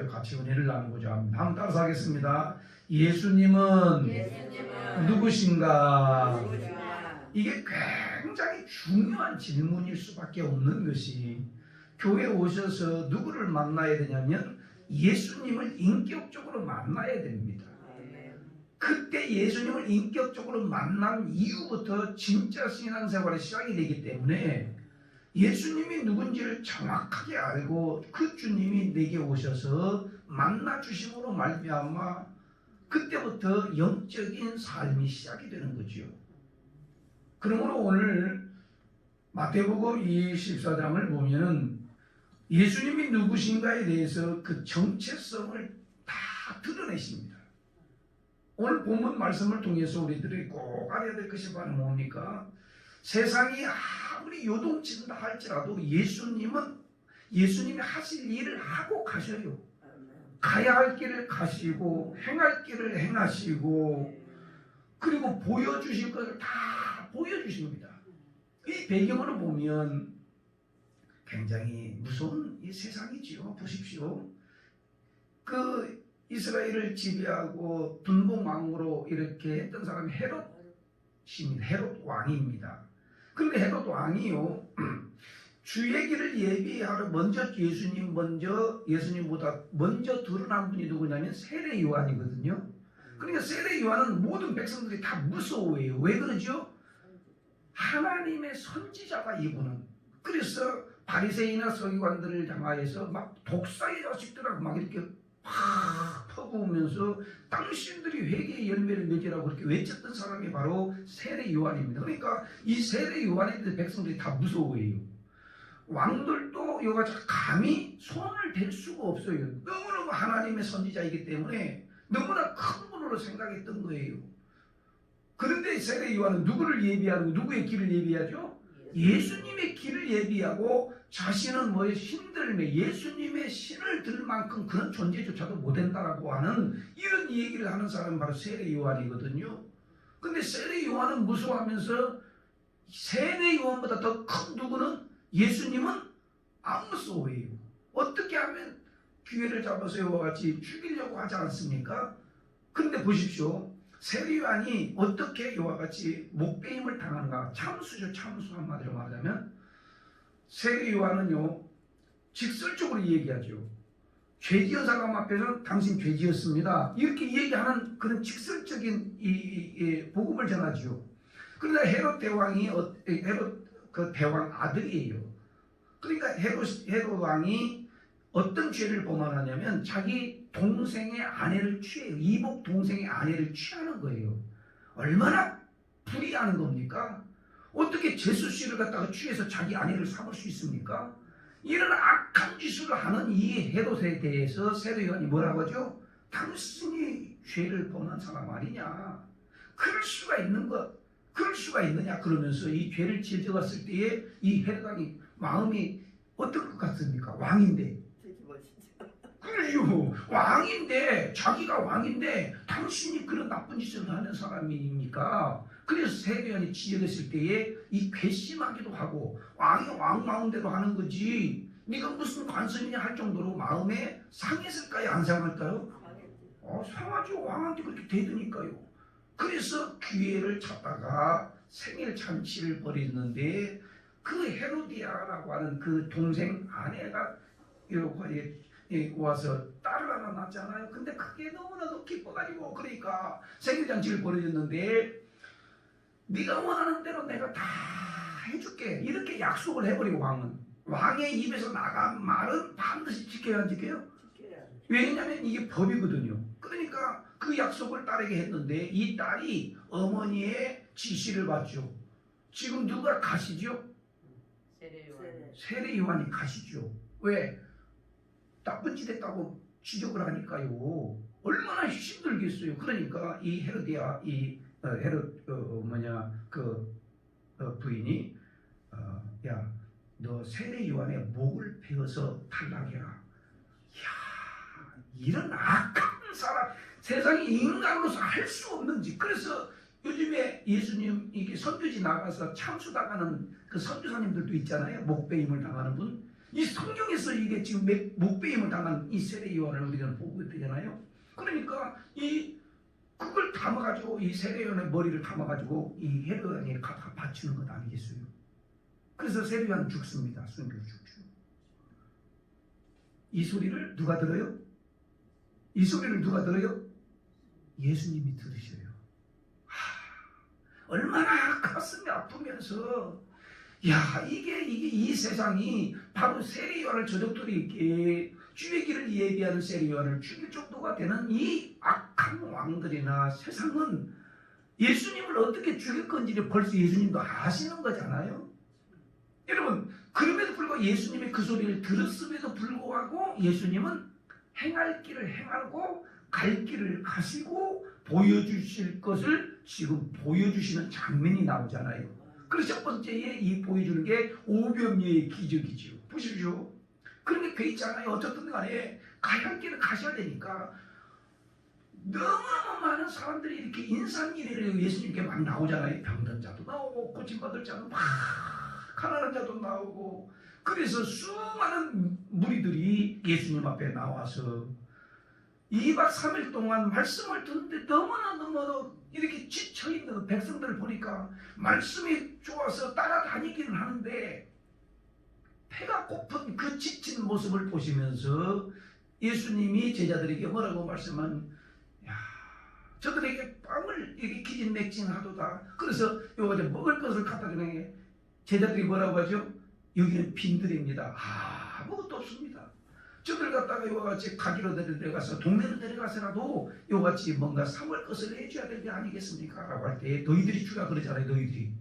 가지고 같이 은혜를 나누고자 합니다. 한번 따라서 하겠습니다. 예수님은 누구신가? 이게 굉장히 중요한 질문일 수밖에 없는 것이, 교회에 오셔서 누구를 만나야 되냐면 예수님을 인격적으로 만나야 됩니다. 그때 예수님을 인격적으로 만난 이후부터 진짜 신앙생활의 시작이 되기 때문에, 예수님이 누군지를 정확하게 알고 그 주님이 내게 오셔서 만나 주심으로 말미암아 그때부터 영적인 삶이 시작이 되는 거죠. 그러므로 오늘 마태복음 24장을 보면은 예수님이 누구신가에 대해서 그 정체성을 다 드러내십니다. 오늘 본문 말씀을 통해서 우리들이 꼭 알아야 될 것이 바로 뭡니까? 세상이 아무리 요동친다 할지라도 예수님이 하실 일을 하고 가셔요. 가야 할 길을 가시고 행할 길을 행하시고, 그리고 보여주실 것을 다 보여주십니다. 이 배경으로 보면 굉장히 무서운 이 세상이지요. 보십시오. 그 이스라엘을 지배하고 분봉왕으로 이렇게 했던 사람이 헤롯 왕입니다. 그런데 헤롯 왕이요, 주의 길을 예비하러 예수님보다 먼저 드러난 분이 누구냐면 세례 요한이거든요. 그러니까 세례 요한은 모든 백성들이 다 무서워해요. 왜 그러죠? 하나님의 선지자가 이분은. 그래서 바리새인이나 서기관들을 향하여서 막 독사의 자식들하고 막 이렇게 팍 퍼부으면서 당신들이 회개의 열매를 맺으라고 그렇게 외쳤던 사람이 바로 세례 요한입니다. 그러니까 이 세례 요한에 대해서 백성들이 다 무서워해요. 왕들도 여기까지 감히 손을 댈 수가 없어요. 너무너무 하나님의 선지자이기 때문에 너무나 큰 분으로 생각했던 거예요. 그런데 세례 요한은 누구를 예비하고 누구의 길을 예비하죠? 예수님의 길을 예비하고, 자신은 힘들매 예수님의 신을 들 만큼 그런 존재조차도 못된다라고 하는 이런 얘기를 하는 사람이 바로 세례 요한이거든요. 근데 세례 요한은 무서워하면서 세례 요한보다 더 큰 누구는 예수님은 안 무서워해요. 어떻게 하면 기회를 잡아서 이와 같이 죽이려고 하지 않습니까? 근데 보십시오. 세례 요한이 어떻게 이와 같이 목배임을 당하는가? 참수죠. 참수. 한마디로 말하자면 세례 요한은요, 직설적으로 얘기하죠. 죄지은 사람 앞에서 당신 죄지었습니다, 이렇게 얘기하는 그런 직설적인 이 복음을 전하죠. 그러나 헤롯 대왕이 헤롯 그 대왕 아들이에요. 그러니까 헤롯 왕이 어떤 죄를 범하냐면 자기 동생의 아내를 취해요. 이복 동생의 아내를 취하는 거예요. 얼마나 불의하는 겁니까? 어떻게 제수씨를 갖다가 취해서 자기 아내를 삼을 수 있습니까? 이런 악한 짓을 하는 이 헤롯에 대해서 세례 요한이 뭐라고 하죠? 당신이 죄를 범한 사람 아니냐? 그럴 수가 있느냐? 그러면서 이 죄를 지어졌을 때에 이 헤롯 왕이 마음이 어떨 것 같습니까? 왕인데. 그래요. 왕인데, 자기가 왕인데 당신이 그런 나쁜 짓을 하는 사람입니까? 그래서 세례 요한이 지어졌을 때에 이 괘씸하기도 하고, 왕이 왕 마음대로 하는 거지 네가 무슨 관심이냐 할 정도로 마음에 상했을까요? 안 상할까요? 상하죠. 왕한테 그렇게 되드니까요. 그래서 기회를 찾다가 생일 잔치를 벌였는데, 그 헤로디아라고 하는 그 동생 아내가 이렇게 와서 딸을 하나 낳았잖아요. 근데 그게 너무나도 기뻐가지고, 그러니까 생일잔치를 벌여줬는데, 네가 원하는 대로 내가 다 해줄게, 이렇게 약속을 해버리고, 왕의 입에서 나간 말은 반드시 지켜야 안 지켜요? 왜냐하면 이게 법이거든요. 그러니까 그 약속을 딸에게 했는데, 이 딸이 어머니의 지시를 받죠. 지금 누가 가시죠? 세례 요한이 가시죠. 왜? 나쁜 짓 했다고 지적을 하니까요. 얼마나 힘들겠어요. 그러니까 이 헤로디아, 헤롯 부인이 야, 너 세례 요한의 목을 베어서 탈락해라. 이야, 이런 악한 사람, 세상에 인간으로서 할 수 없는 짓. 그래서 요즘에 예수님 이게 선교지 나가서 참수 당하는 그 선교사님들도 있잖아요. 목베임을 당하는 분. 이 성경에서 이게 지금 목배임을 당한 이 세례 요한을 우리는 보고 있잖아요. 그러니까 그걸 담아가지고 이 세례 요한의 머리를 담아가지고 이 헤로단에 갖다 바치는 것 아니겠어요? 그래서 세례 요한은 죽습니다. 순교로 죽죠. 이 소리를 누가 들어요? 이 소리를 누가 들어요? 예수님이 들으셔요. 얼마나 가슴이 아프면서 이게 이 세상이 바로 세례 요한을 저적들이 있게 주의 길을 예비하는 세례 요한을 죽일 정도가 되는 이 악한 왕들이나 세상은 예수님을 어떻게 죽일 건지를 벌써 예수님도 아시는 거잖아요. 여러분, 그럼에도 불구하고 예수님의 그 소리를 들었음에도 불구하고 예수님은 행할 길을 행하고 갈 길을 가시고 보여주실 것을 지금 보여주시는 장면이 나오잖아요. 그래서 첫 번째에 이 보여주는 게 오병이어의 기적이죠. 보십시오. 그런 게 있잖아요. 어쨌든 간에 가야 할 길을 가셔야 되니까 너무너무 많은 사람들이 이렇게 인산이래를 예수님께 막 나오잖아요. 병든 자도 나오고 고침받을 자도 막 가난한 자도 나오고 그래서 수많은 무리들이 예수님 앞에 나와서 2박 3일 동안 말씀을 듣는데 너무나 이렇게 지쳐있는 백성들을 보니까 말씀이 좋아서 따라다니기는 하는데 배가 고픈 그 지친 모습을 보시면서 예수님이 제자들에게 뭐라고 말씀한 저들에게 빵을 이렇게 기진맥진하도다. 그래서 요거 먹을 것을 갖다 주는 게 제자들이 뭐라고 하죠? 여기는 빈들입니다. 아무것도 없습니다. 저들 갖다가 이와 같이 가기로 데려가서 동네로 데려가서라도 이와 같이 뭔가 삼을 것을 해줘야 될 게 아니겠습니까? 라고 할 때 너희들이 주라 그러잖아요. 너희들이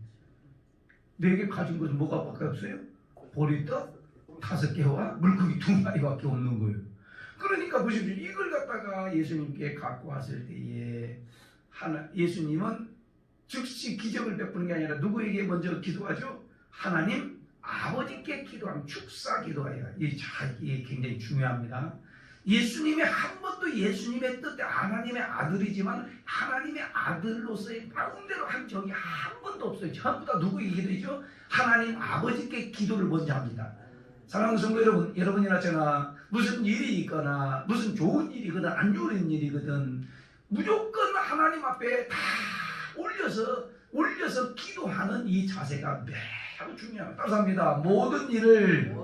내게 가진 것은 뭐가 밖에 없어요? 보리떡 5개와 물고기 2마리밖에 없는 거예요. 그러니까 보십시오. 이걸 갖다가 예수님께 갖고 왔을 때에 예수님은 즉시 기적을 베푸는 게 아니라 누구에게 먼저 기도하죠? 하나님 아버지께 기도하면 축사 기도해요. 이게 굉장히 중요합니다. 예수님이 한 번도 예수님의 뜻대 하나님의 아들이지만 하나님의 아들로서의 마음대로 한 적이 한 번도 없어요. 전부 다 누구에게 기도하죠? 하나님 아버지께 기도를 먼저 합니다. 사랑하는 성도 여러분, 여러분이나 저나 무슨 일이 있거나 무슨 좋은 일이거든 안 좋은 일이거든 무조건 하나님 앞에 다 올려서 기도하는 이 자세가 매우 중요합니다. 따라합니다. 모든 일을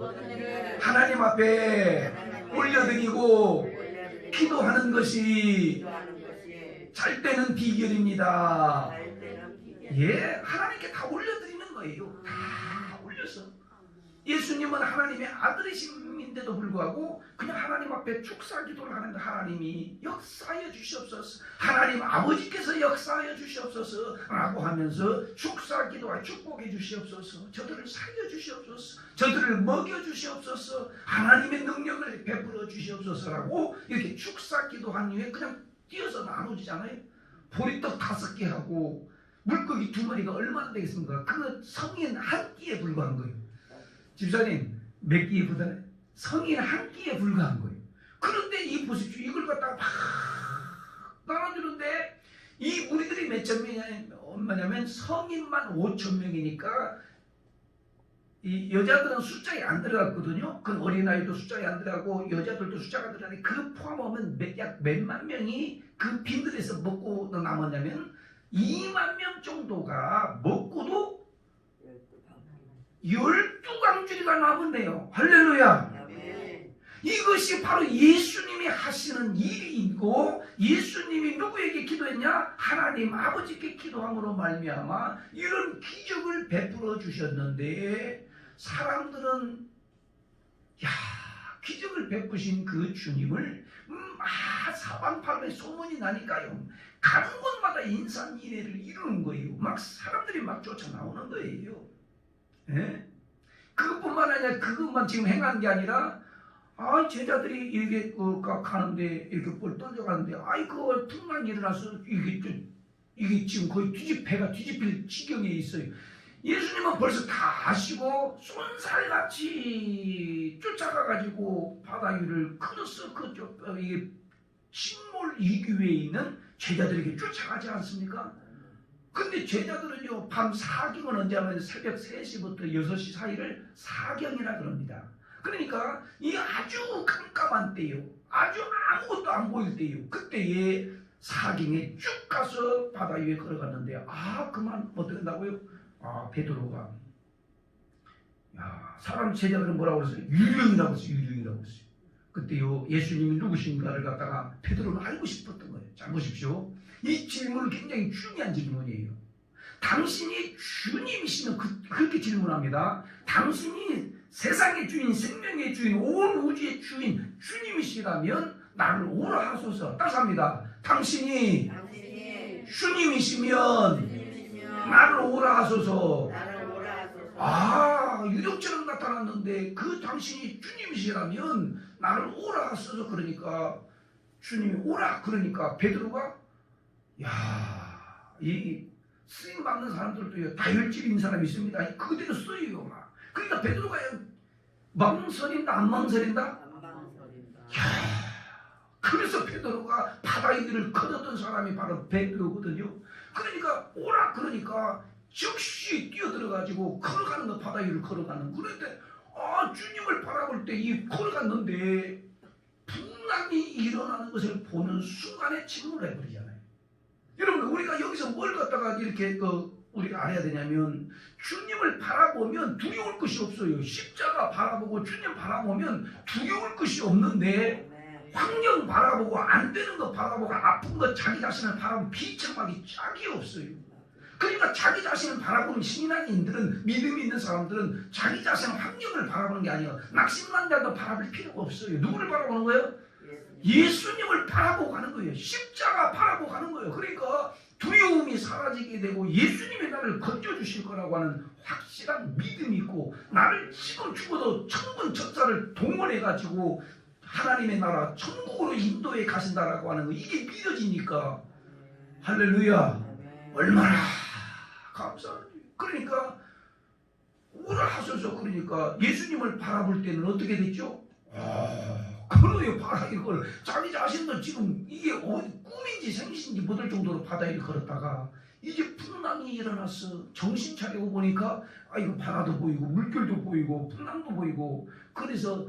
하나님 앞에 올려드리고 기도하는 것이 잘 되는 비결입니다. 하나님께 다 올려드리는 거예요. 다 올려서. 예수님은 하나님의 아들이심인데도 불구하고 그냥 하나님 앞에 축사 기도를 하는데 하나님이 역사하여 주시옵소서, 하나님 아버지께서 역사하여 주시옵소서 라고 하면서 축사 기도와 축복해 주시옵소서, 저들을 살려 주시옵소서, 저들을 먹여 주시옵소서, 하나님의 능력을 베풀어 주시옵소서라고 이렇게 축사 기도한 이후에 그냥 띄어서 나눠지잖아요. 보리떡 5개 하고 물고기 2마리가 얼마나 되겠습니까? 그 성인 한 끼에 불과한 거예요. 집사님 몇 끼에 불과해? 성인 한 끼에 불과한 거예요. 그런데 이 보십시오. 이걸 갖다가 막 나눠주는데 이 무리들이 몇 천 명이냐면 성인만 5천 명이니까 이 여자들은 숫자에 안 들어갔거든요. 그 어린아이도 숫자에 안 들어가고 여자들도 숫자가 들어가는데 그 포함하면 약 몇만 명이 그 빈들에서 먹고 남았냐면 2만 명 정도가 먹고도 12강줄이가 남았네요. 할렐루야. 이것이 바로 예수님이 하시는 일이고 예수님이 누구에게 기도했냐? 하나님 아버지께 기도함으로 말미암아 이런 기적을 베풀어 주셨는데 사람들은 기적을 베푸신 그 주님을 사방팔방에 소문이 나니까요. 가는 곳마다 인산이례를 이루는 거예요. 막 사람들이 막 쫓아 나오는 거예요. 그것뿐만 아니라 그것만 지금 행한 게 아니라 제자들이 이렇게 가는데 이렇게 볼 떨려가는데 그거 풍랑이 일어나서 이게 지금 거의 배가 뒤집힐 지경에 있어요. 예수님은 벌써 다 아시고 쏜살같이 쫓아가가지고 바다 위를 크로스 이게 식물 이규에 있는 제자들에게 쫓아가지 않습니까? 근데 제자들은요 밤 사경은 언제 하면 새벽 3시부터 6시 사이를 사경이라 그럽니다. 그러니까 이 아주 깜깜한 때요, 아주 아무것도 안 보일 때요, 그때에 사경에 쭉 가서 바다 위에 걸어갔는데, 그만 어떻게 된다고요? 베드로가, 사람 제자들은 뭐라고 그랬어요? 유령이라고 했어요. 유령이라고 했어요. 그때요, 예수님이 누구신가를 갖다가 베드로는 알고 싶었던 거예요. 잘 보십시오. 이 질문은 굉장히 중요한 질문이에요. 당신이 주님이시면 그렇게 질문합니다. 당신이 세상의 주인, 생명의 주인, 온 우주의 주인, 주님이시라면 나를 오라 하소서. 따라서 합니다. 당신이 주님이시면 나를 오라 하소서. 유령처럼 나타났는데 그 당신이 주님이시라면 나를 오라 하소서. 그러니까 주님이 오라 그러니까 베드로가, 이 쓰임 받는 사람들도요, 다혈질인 사람이 있습니다. 그대로 쓰여요. 막. 그러니까 베드로가 망설인다, 안 망설인다? 안 망설인다. 그래서 베드로가 바다 위를 걸었던 사람이 바로 베드로거든요. 그러니까 오라 그러니까 즉시 뛰어들어가지고 걸어가는 거, 바다 위를 걸어가는. 그런데 주님을 바라볼 때 이 걸어갔는데 풍랑이 일어나는 것을 보는 순간에 침몰해 버리잖아요. 여러분, 우리가 여기서 뭘 갖다가 이렇게 우리가 알아야 되냐면, 주님을 바라보면 두려울 것이 없어요. 십자가 바라보고 주님 바라보면 두려울 것이 없는데, 환경 바라보고 안 되는 거 바라보고 아픈 거 자기 자신을 바라보면 비참하기 짝이 없어요. 그러니까 자기 자신을 바라보는 신앙인들은, 믿음이 있는 사람들은 자기 자신의 환경을 바라보는 게 아니에요. 낙심난 자도 바라볼 필요가 없어요. 누구를 바라보는 거예요? 예수님을 바라보고 가는 거예요. 십자가 바라보고 가는 거예요. 그러니까 두려움이 사라지게 되고 예수님이 나를 건져주실 거라고 하는 확실한 믿음이 있고, 나를 지금 죽어도 천군 천사를 동원해가지고 하나님의 나라 천국으로 인도해 가신다라고 하는 거, 이게 믿어지니까 할렐루야, 얼마나 감사한지. 그러니까 오라 하소서. 그러니까 예수님을 바라볼 때는 어떻게 됐죠? 걸어요. 바다 위를 걸어. 자기 자신도 지금 이게 꿈인지 생신인지 못할 정도로 바다 위를 걸었다가 이제 풍랑이 일어났어. 정신 차리고 보니까 이거 바다도 보이고 물결도 보이고 풍랑도 보이고, 그래서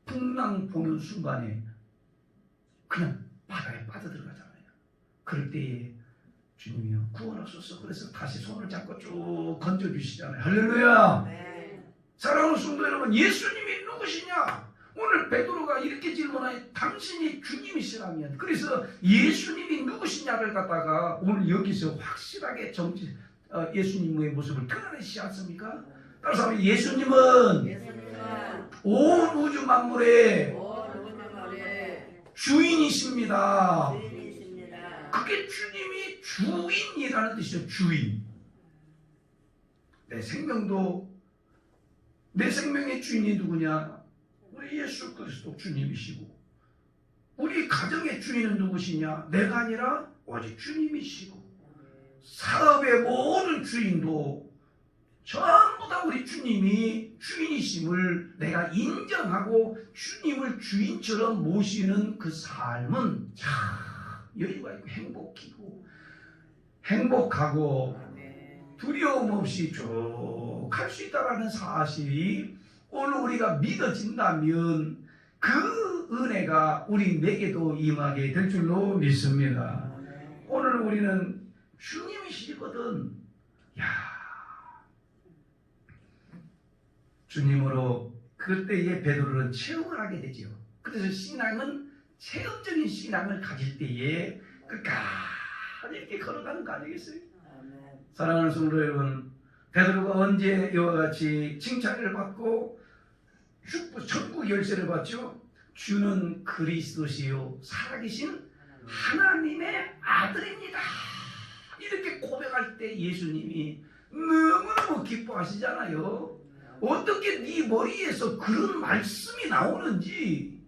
풍랑 보는 순간에 그냥 바다에 빠져들어가잖아요. 그럴 때에 주님이요, 구원하소서. 그래서 다시 손을 잡고 쭉 건져주시잖아요. 할렐루야. 사랑하는 성도 여러분, 예수님이 누구시냐? 오늘 베드로가 이렇게 질문하여 당신이 주님이시라면, 그래서 예수님이 누구시냐를 갖다가 오늘 여기서 확실하게 예수님의 모습을 드러내시지 않습니까? 따라서 예수님은 온 우주 만물의 주인이십니다. 그게 주님이 주인이라는 뜻이죠. 주인. 내 생명의 주인이 누구냐? 우리 예수 그리스도 주님이시고, 우리 가정의 주인은 누구시냐? 내가 아니라 오직 주님이시고, 사업의 모든 주인도 전부 다 우리 주님이 주인이심을 내가 인정하고 주님을 주인처럼 모시는 그 삶은 참 여유가 있고 행복하고 두려움 없이 쭉 갈 수 있다는 사실이 오늘 우리가 믿어진다면 그 은혜가 우리에게도 임하게 될 줄로 믿습니다. 오늘 우리는 주님이시거든. 주님으로 그때의 베드로는 체험을 하게 되죠. 그래서 신앙은 체험적인 신앙을 가질 때에 끝까지 이렇게 걸어가는 거 아니겠어요? 사랑하는 성도 여러분, 베드로가 언제 이와 같이 칭찬을 받고 천국 열쇠를 받죠? 주는 그리스도시요 살아계신 하나님의 아들입니다. 이렇게 고백할 때 예수님이 너무너무 기뻐하시잖아요. 어떻게 네 머리에서 그런 말씀이 나오는지,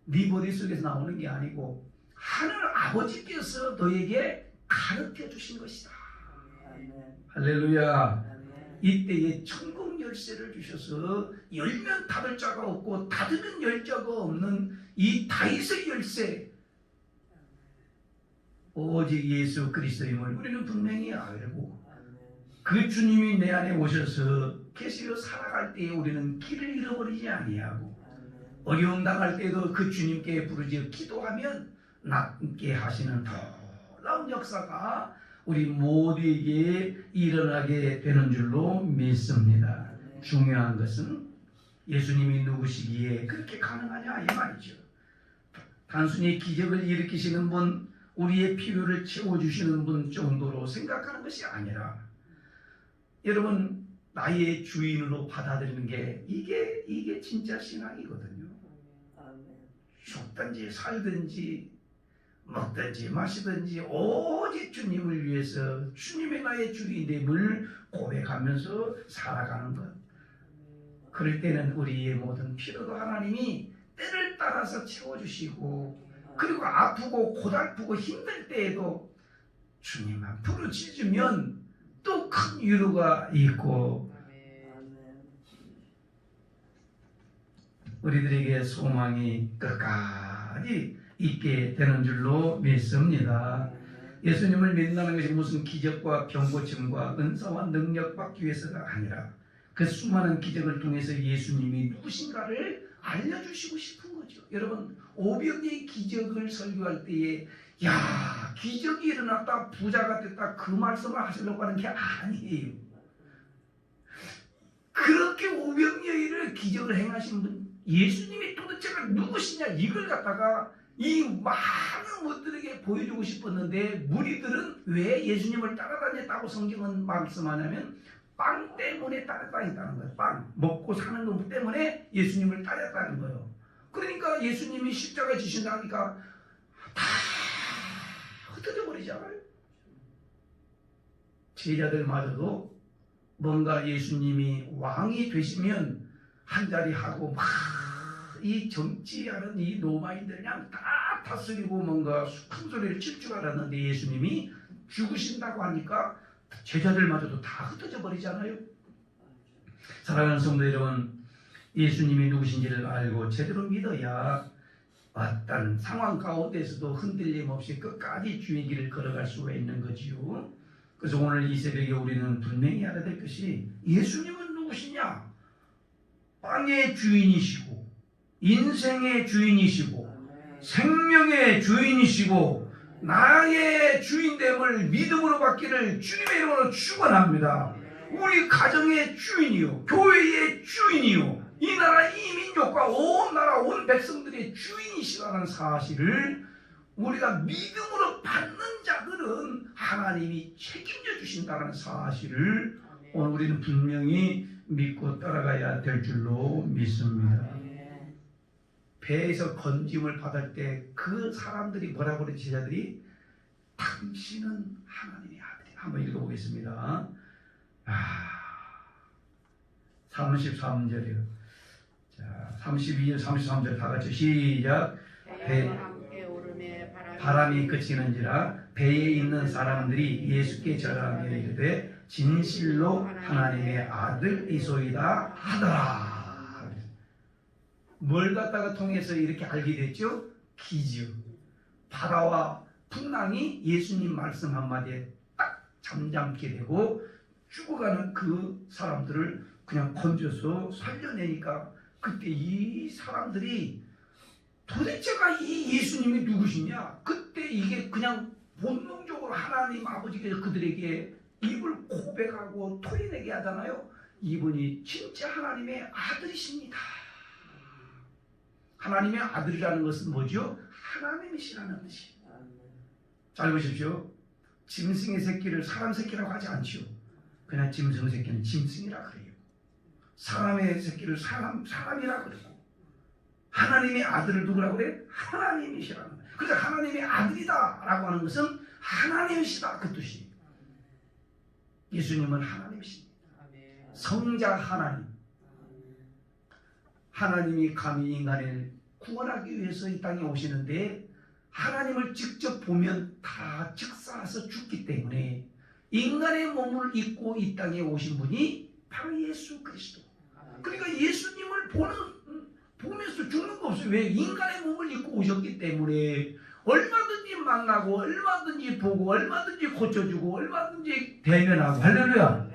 네 머릿속에서 나오는 게 아니고 하늘 아버지께서 너에게 가르쳐 주신 것이다. 할렐루야. 이때에 천국 열쇠를 주셔서 열면 닫을 자가 없고 닫으면 열 자가 없는 이 다윗의 열쇠, 오직 예수 그리스도임을 우리는 분명히 알고, 그 주님이 내 안에 오셔서 계시어 살아갈 때에 우리는 길을 잃어버리지 아니하고 어려움 당할 때도 그 주님께 부르짖어 기도하면 낫게 하시는 놀라운 역사가 우리 모두에게 일어나게 되는 줄로 믿습니다. 중요한 것은 예수님이 누구시기에 그렇게 가능하냐 이 말이죠. 단순히 기적을 일으키시는 분, 우리의 필요를 채워주시는 분 정도로 생각하는 것이 아니라 여러분 나의 주인으로 받아들이는 게 이게 진짜 신앙이거든요. 죽든지 살든지 먹든지 마시든지 오직 주님을 위해서 주님의 나의 주인됨을 고백하면서 살아가는 것. 그럴 때는 우리의 모든 필요도 하나님이 때를 따라서 채워주시고 그리고 아프고 고달프고 힘들 때에도 주님만 부르짖으면 또 큰 위로가 있고 우리들에게 소망이 끝까지 있게 되는 줄로 믿습니다. 예수님을 믿는다는 것이 무슨 기적과 병고침과 은사와 능력 받기 위해서가 아니라 그 수많은 기적을 통해서 예수님이 누구신가를 알려주시고 싶은 거죠. 여러분 오병이의 기적을 설교할 때에 야 기적이 일어났다 부자가 됐다 그 말씀을 하시려고 하는 게 아니에요. 그렇게 오병이어를 기적을 행하신 분 예수님이 도대체가 누구시냐 이걸 갖다가 이 많은 무들에게 보여주고 싶었는데 무리들은 왜 예수님을 따라다녔다고 성경은 말씀하냐면 빵 때문에 따라다녔다는 거예요. 빵 먹고 사는 것 때문에 예수님을 따랐다는 거예요. 그러니까 예수님이 십자가 지신다니까 다 흩어져 버리잖아요. 제자들마저도 뭔가 예수님이 왕이 되시면 한자리 하고 막 이 정치하는 이 노마인들 그냥 다 다스리고 뭔가 큰 소리를 칠 줄 알았는데 예수님이 죽으신다고 하니까 제자들마저도 다 흩어져 버리잖아요. 사랑하는 성도 여러분, 예수님이 누구신지를 알고 제대로 믿어야 어떤 상황 가운데서도 흔들림 없이 끝까지 주의 길을 걸어갈 수가 있는 거지요. 그래서 오늘 이 새벽에 우리는 분명히 알아야 될 것이 예수님은 누구시냐? 빵의 주인이시고 인생의 주인이시고 생명의 주인이시고 나의 주인됨을 믿음으로 받기를 주님의 이름으로 축원합니다. 우리 가정의 주인이요 교회의 주인이요 이 나라 이 민족과 온 나라 온 백성들의 주인이시라는 사실을 우리가 믿음으로 받는 자들은 하나님이 책임져 주신다는 사실을 오늘 우리는 분명히 믿고 따라가야 될 줄로 믿습니다. 배에서 건짐을 받을 때 그 사람들이 뭐라고 그랬지? 제자들이 당신은 하나님의 아들이. 한번 읽어보겠습니다. 33절이요. 자, 32절, 33절 다 같이 시작. 바람이 그치는지라 배에 있는 사람들이 예수께 절하며 이르되 진실로 하나님의 아들이소이다 하더라. 뭘 갖다가 통해서 이렇게 알게 됐죠? 기적. 바다와 풍랑이 예수님 말씀 한마디에 딱 잠잠게 되고 죽어가는 그 사람들을 그냥 건져서 살려내니까 그때 이 사람들이 도대체가 이 예수님이 누구시냐? 그때 이게 그냥 본능적으로 하나님 아버지께서 그들에게 입을 고백하고 토해내게 하잖아요. 이분이 진짜 하나님의 아들이십니다. 하나님의 아들이라는 것은 뭐죠? 하나님이시라는 뜻이에요. 잘 보십시오. 짐승의 새끼를 사람 새끼라고 하지 않죠. 그냥 짐승 새끼는 짐승이라 그래요. 사람의 새끼를 사람이라 그러고 하나님의 아들을 누구라고 그래? 하나님이시라는 거예요. 그래서 하나님의 아들이다 라고 하는 것은 하나님이시다 그 뜻이에요. 예수님은 하나님이십니다. 성자 하나님. 하나님이 감히 인간을 구원하기 위해서 이 땅에 오시는데 하나님을 직접 보면 다 즉사해서 죽기 때문에 인간의 몸을 입고 이 땅에 오신 분이 바로 예수 그리스도. 그러니까 예수님을 보면서 죽는 거 없어요. 왜? 인간의 몸을 입고 오셨기 때문에 얼마든지 만나고 얼마든지 보고 얼마든지 고쳐주고 얼마든지 대면하고 할렐루야.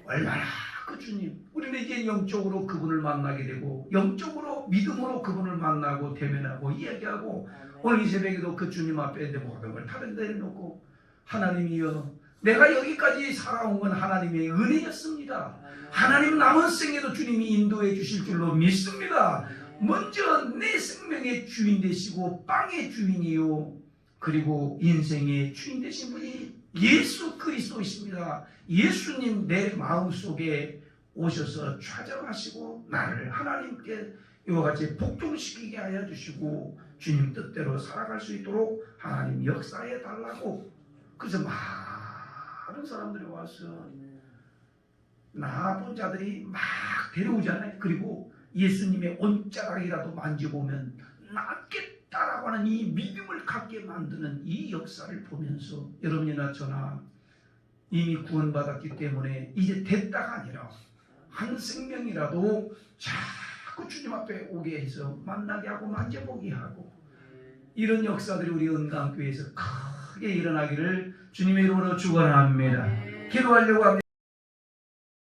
얼마나 그 주님 우리는 이제 영적으로 그분을 만나게 되고 영적으로 믿음으로 그분을 만나고 대면하고 이야기하고 오늘 이 새벽에도 그 주님 앞에 내 모든 걸 다 내려놓고 하나님이여 내가 여기까지 살아온 건 하나님의 은혜였습니다. 하나님 남은 생에도 주님이 인도해 주실 줄로 믿습니다. 먼저 내 생명의 주인 되시고 빵의 주인이요 그리고 인생의 주인 되신 분이 예수 그리스도이십니다. 예수님 내 마음속에 오셔서 좌정하시고 나를 하나님께 이와 같이 복종시키게 하여 주시고 주님 뜻대로 살아갈 수 있도록 하나님 역사해 달라고. 그래서 많은 사람들이 와서 나쁜 자들이 막 데려오잖아요. 그리고 예수님의 옷자락이라도 만져보면 낫겠다라고 하는 이 믿음을 갖게 만드는 이 역사를 보면서 여러분이나 저나 이미 구원받았기 때문에 이제 됐다가 아니라 한 생명이라도 자꾸 주님 앞에 오게 해서 만나게 하고 만져보게 하고 이런 역사들이 우리 은강교회에서 크게 일어나기를 주님의 이름으로 축원합니다. 기도하려고 합니다.